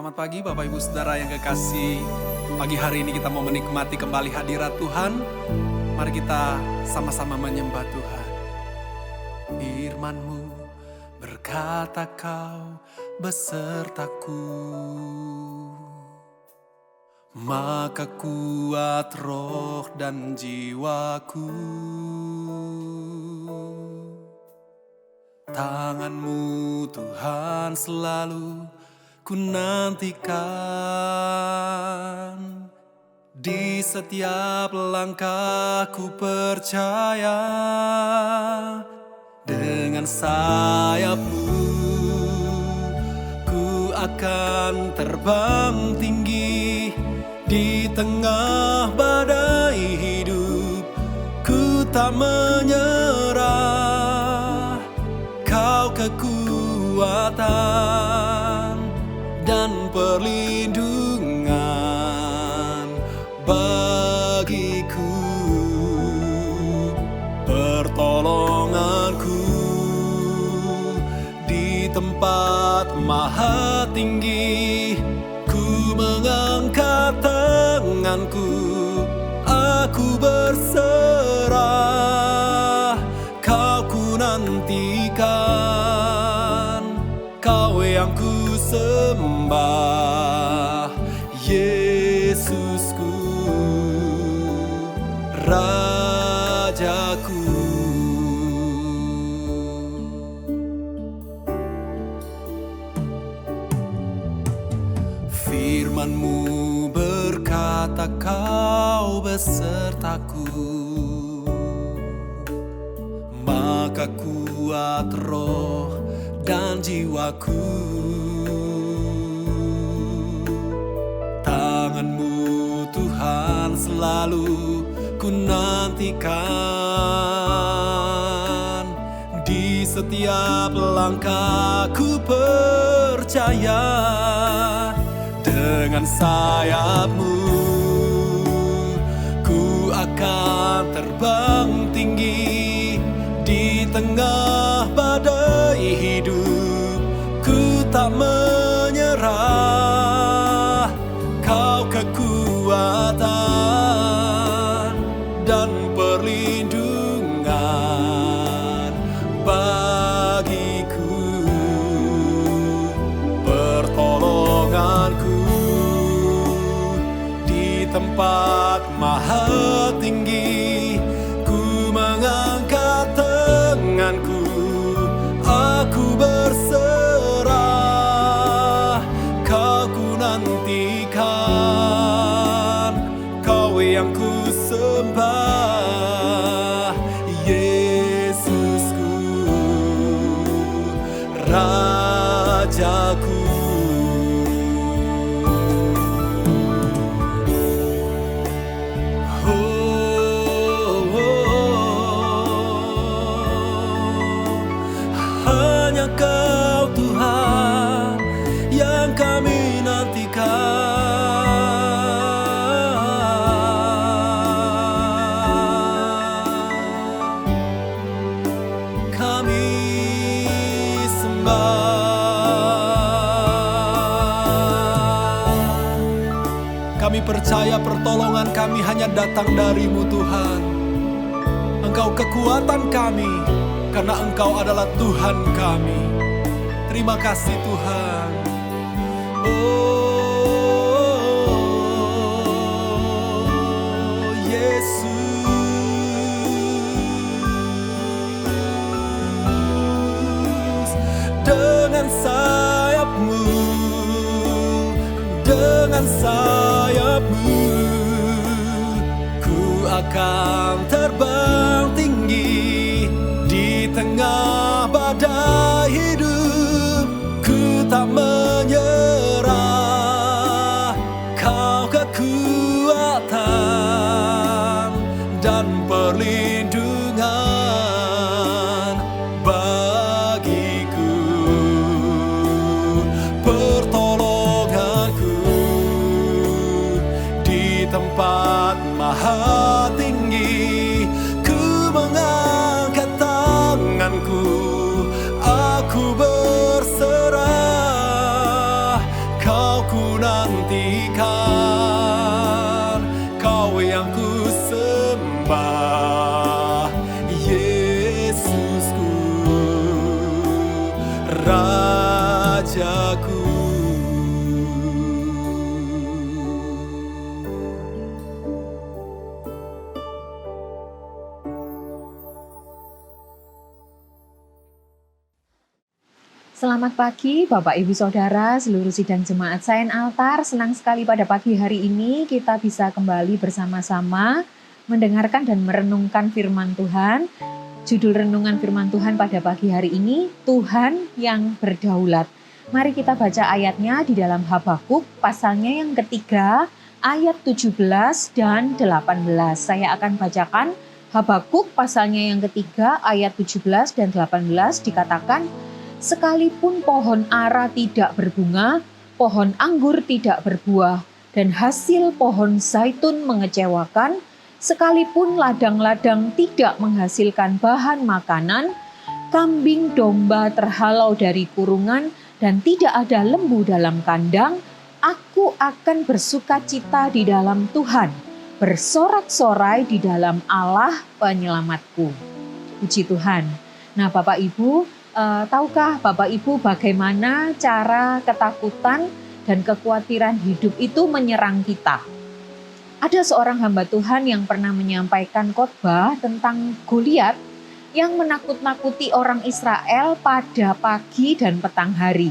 Selamat pagi Bapak Ibu Saudara yang kekasih. Pagi hari ini kita mau menikmati kembali hadirat Tuhan. Mari kita sama-sama menyembah Tuhan. Firman-Mu berkata kau besertaku, maka kuat roh dan jiwaku. Tangan-Mu Tuhan selalu ku nantikan, di setiap langkah ku percaya. Dengan sayap-Mu ku akan terbang tinggi, di tengah badai hidup ku tak menyerah. Kau kekuatan dan perlindungan bagiku, pertolonganku di tempat maha tinggi. Ku mengangkat tanganku, aku berserah. Kau ku nantikan, Kau yang ku sembah, Yesusku, Rajaku. Firman-Mu berkata kau besertaku, maka kuat roh dan jiwaku. Tangan-Mu Tuhan selalu ku nantikan, di setiap langkah ku percaya. Dengan sayap-Mu ku akan terbang tinggi, di tengah badai hidup ku tak menyerah. Kau kekuatan dan perlindungan bagiku, pertolonganku di tempat maha tinggi. Ku mengangkat tanganku, aku berserah. Kau ku nantikan, Kau yang ku sembah, Yesusku, Rajaku. Hanya Kau Tuhan yang kami nantikan. Kami sembah. Kami percaya pertolongan kami hanya datang dari-Mu Tuhan. Engkau kekuatan kami, karena Engkau adalah Tuhan kami. Terima kasih Tuhan. Oh Yesus, dengan sayap-Mu, dengan sayap-Mu ku akan terbang tinggi, di tengah badai hidup ku tak menyerah. Kau kekuatan dan perlindungan bagiku, pertolonganku di tempat maha tinggi. Ku mengangkat tanganku, aku berserah. Kau ku Selamat pagi Bapak Ibu Saudara, seluruh sidang jemaat Saint Altar. Senang sekali pada pagi hari ini kita bisa kembali bersama-sama mendengarkan dan merenungkan firman Tuhan. Judul renungan firman Tuhan pada pagi hari ini, Tuhan yang berdaulat. Mari kita baca ayatnya di dalam Habakuk, pasalnya yang ketiga, ayat 17 dan 18. Saya akan bacakan Habakuk pasalnya yang ketiga, ayat 17 dan 18 dikatakan, sekalipun pohon ara tidak berbunga, pohon anggur tidak berbuah, dan hasil pohon zaitun mengecewakan, sekalipun ladang-ladang tidak menghasilkan bahan makanan, kambing domba terhalau dari kurungan, dan tidak ada lembu dalam kandang, aku akan bersukacita di dalam Tuhan, bersorak-sorai di dalam Allah penyelamatku. Puji Tuhan. Nah Bapak Ibu, tahukah Bapak Ibu bagaimana cara ketakutan dan kekhawatiran hidup itu menyerang kita? Ada seorang hamba Tuhan yang pernah menyampaikan khotbah tentang Goliat yang menakut-nakuti orang Israel pada pagi dan petang hari.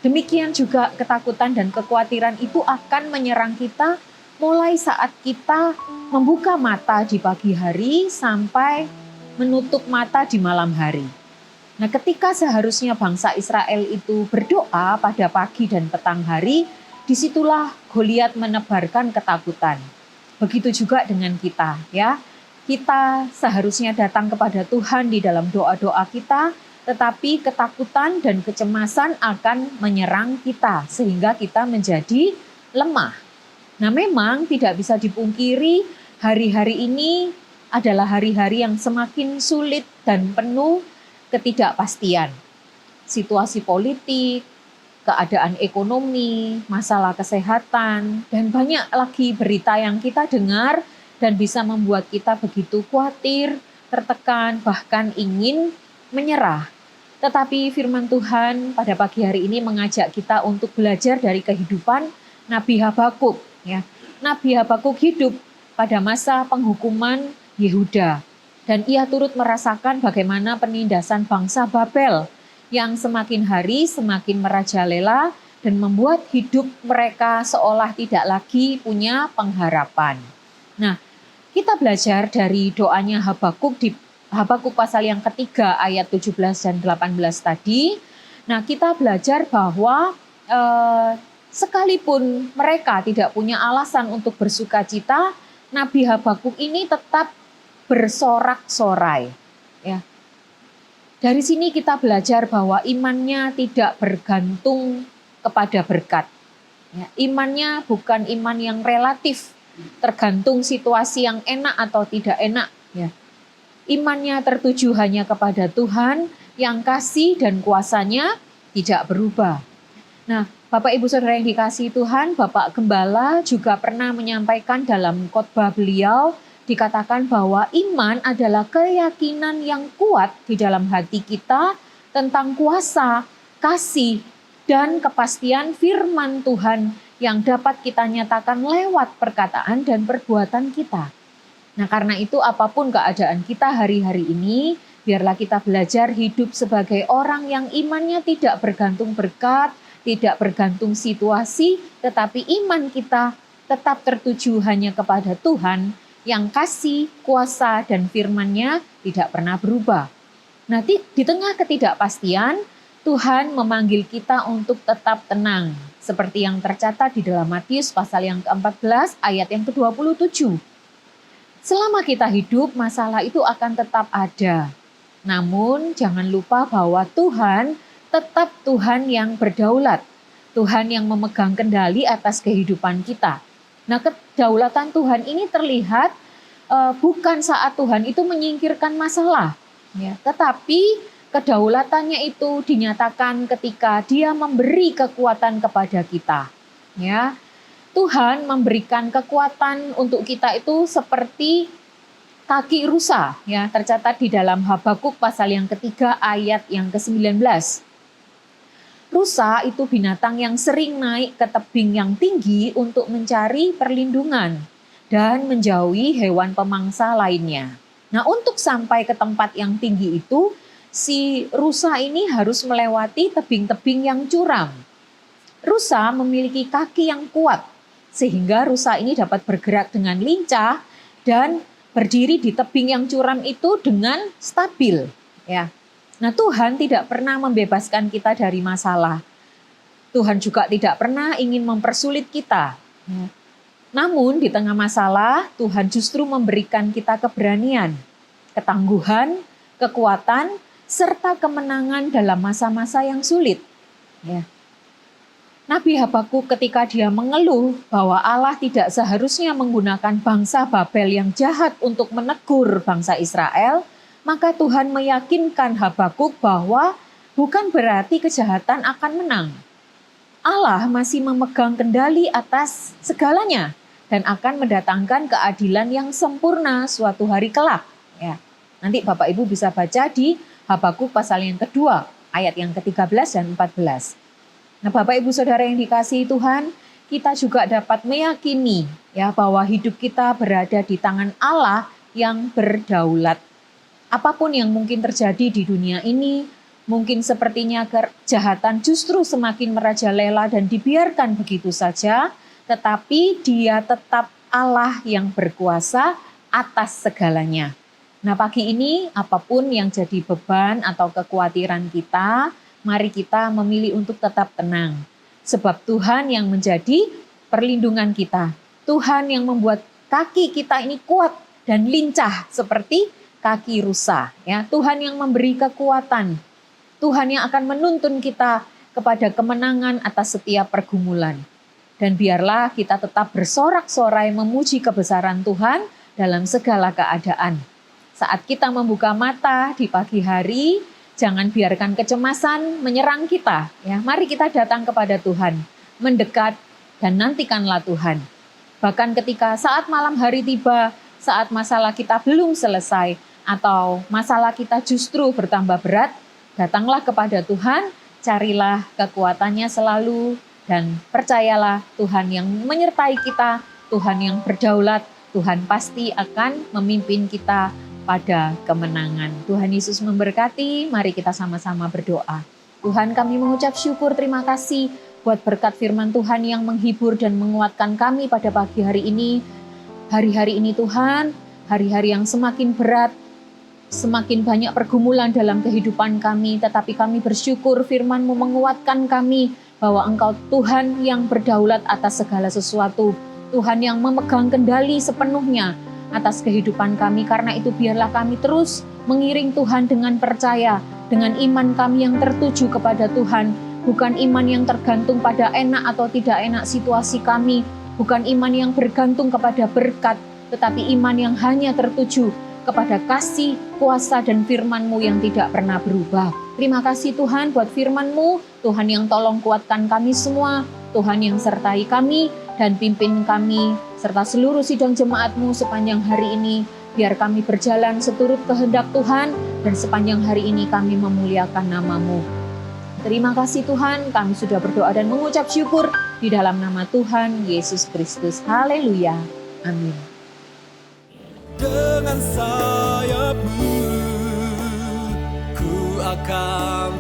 Demikian juga ketakutan dan kekhawatiran itu akan menyerang kita mulai saat kita membuka mata di pagi hari sampai menutup mata di malam hari. Nah, ketika seharusnya bangsa Israel itu berdoa pada pagi dan petang hari, disitulah Goliat menebarkan ketakutan. Begitu juga dengan kita, ya. Kita seharusnya datang kepada Tuhan di dalam doa-doa kita, tetapi ketakutan dan kecemasan akan menyerang kita sehingga kita menjadi lemah. Nah, memang tidak bisa dipungkiri hari-hari ini adalah hari-hari yang semakin sulit dan penuh ketidakpastian. Situasi politik, keadaan ekonomi, masalah kesehatan, dan banyak lagi berita yang kita dengar dan bisa membuat kita begitu khawatir, tertekan, bahkan ingin menyerah. Tetapi firman Tuhan pada pagi hari ini mengajak kita untuk belajar dari kehidupan Nabi Habakuk. Ya. Nabi Habakuk hidup pada masa penghukuman Yehuda. Dan ia turut merasakan bagaimana penindasan bangsa Babel yang semakin hari semakin merajalela dan membuat hidup mereka seolah tidak lagi punya pengharapan. Nah, kita belajar dari doanya Habakuk di Habakuk pasal yang ketiga ayat 17 dan 18 tadi. Nah, kita belajar bahwa sekalipun mereka tidak punya alasan untuk bersukacita, Nabi Habakuk ini tetap bersorak-sorai. Ya. Dari sini kita belajar bahwa imannya tidak bergantung kepada berkat. Ya, imannya bukan iman yang relatif, tergantung situasi yang enak atau tidak enak. Ya. Imannya tertuju hanya kepada Tuhan yang kasih dan kuasanya tidak berubah. Nah, Bapak Ibu Saudara yang dikasihi Tuhan, Bapak Gembala juga pernah menyampaikan dalam khotbah beliau, dikatakan bahwa iman adalah keyakinan yang kuat di dalam hati kita tentang kuasa, kasih, dan kepastian firman Tuhan yang dapat kita nyatakan lewat perkataan dan perbuatan kita. Nah, karena itu apapun keadaan kita hari-hari ini, biarlah kita belajar hidup sebagai orang yang imannya tidak bergantung berkat, tidak bergantung situasi, tetapi iman kita tetap tertuju hanya kepada Tuhan yang kasih, kuasa, dan firman-Nya tidak pernah berubah. Nah, di tengah ketidakpastian, Tuhan memanggil kita untuk tetap tenang. Seperti yang tercatat di dalam Matius pasal yang ke-14 ayat yang ke-27. Selama kita hidup, masalah itu akan tetap ada. Namun, jangan lupa bahwa Tuhan tetap Tuhan yang berdaulat. Tuhan yang memegang kendali atas kehidupan kita. Nah, kedaulatan Tuhan ini terlihat bukan saat Tuhan itu menyingkirkan masalah, ya, tetapi kedaulatannya itu dinyatakan ketika Dia memberi kekuatan kepada kita. Ya, Tuhan memberikan kekuatan untuk kita itu seperti kaki rusa, ya, tercatat di dalam Habakuk pasal yang ketiga ayat yang ke-19. Rusa itu binatang yang sering naik ke tebing yang tinggi untuk mencari perlindungan dan menjauhi hewan pemangsa lainnya. Nah, untuk sampai ke tempat yang tinggi itu, si rusa ini harus melewati tebing-tebing yang curam. Rusa memiliki kaki yang kuat, sehingga rusa ini dapat bergerak dengan lincah dan berdiri di tebing yang curam itu dengan stabil. Ya. Nah, Tuhan tidak pernah membebaskan kita dari masalah. Tuhan juga tidak pernah ingin mempersulit kita. Namun di tengah masalah, Tuhan justru memberikan kita keberanian, ketangguhan, kekuatan, serta kemenangan dalam masa-masa yang sulit. Ya. Nabi Habakuk ketika dia mengeluh bahwa Allah tidak seharusnya menggunakan bangsa Babel yang jahat untuk menegur bangsa Israel, maka Tuhan meyakinkan Habakuk bahwa bukan berarti kejahatan akan menang. Allah masih memegang kendali atas segalanya dan akan mendatangkan keadilan yang sempurna suatu hari kelak. Ya. Nanti Bapak Ibu bisa baca di Habakuk pasal yang kedua, ayat yang ke-13 dan 14. Nah, Bapak Ibu Saudara yang dikasihi Tuhan, kita juga dapat meyakini ya bahwa hidup kita berada di tangan Allah yang berdaulat. Apapun yang mungkin terjadi di dunia ini, mungkin sepertinya kejahatan justru semakin merajalela dan dibiarkan begitu saja, tetapi Dia tetap Allah yang berkuasa atas segalanya. Nah, pagi ini apapun yang jadi beban atau kekhawatiran kita, mari kita memilih untuk tetap tenang. Sebab Tuhan yang menjadi perlindungan kita. Tuhan yang membuat kaki kita ini kuat dan lincah seperti kaki rusa. Ya, Tuhan yang memberi kekuatan. Tuhan yang akan menuntun kita kepada kemenangan atas setiap pergumulan. Dan biarlah kita tetap bersorak-sorai memuji kebesaran Tuhan dalam segala keadaan. Saat kita membuka mata di pagi hari, jangan biarkan kecemasan menyerang kita. Ya, mari kita datang kepada Tuhan, mendekat dan nantikanlah Tuhan. Bahkan ketika saat malam hari tiba, saat masalah kita belum selesai, atau masalah kita justru bertambah berat, datanglah kepada Tuhan, carilah kekuatannya selalu, dan percayalah Tuhan yang menyertai kita, Tuhan yang berdaulat, Tuhan pasti akan memimpin kita pada kemenangan. Tuhan Yesus memberkati, mari kita sama-sama berdoa. Tuhan, kami mengucap syukur, terima kasih buat berkat firman Tuhan yang menghibur dan menguatkan kami pada pagi hari ini. Hari-hari ini Tuhan, hari-hari yang semakin berat, semakin banyak pergumulan dalam kehidupan kami, tetapi kami bersyukur firman-Mu menguatkan kami bahwa Engkau Tuhan yang berdaulat atas segala sesuatu, Tuhan yang memegang kendali sepenuhnya atas kehidupan kami. Karena itu biarlah kami terus mengiring Tuhan dengan percaya, dengan iman kami yang tertuju kepada Tuhan, bukan iman yang tergantung pada enak atau tidak enak situasi kami, bukan iman yang bergantung kepada berkat, tetapi iman yang hanya tertuju kepada kasih, kuasa dan firman-Mu yang tidak pernah berubah. Terima kasih Tuhan buat firman-Mu, Tuhan yang tolong kuatkan kami semua, Tuhan yang sertai kami dan pimpin kami, serta seluruh sidang jemaat-Mu sepanjang hari ini. Biar kami berjalan seturut kehendak Tuhan, dan sepanjang hari ini kami memuliakan nama-Mu. Terima kasih Tuhan, kami sudah berdoa dan mengucap syukur di dalam nama Tuhan Yesus Kristus. Haleluya. Amin. Dengan sayap-Mu, ku akan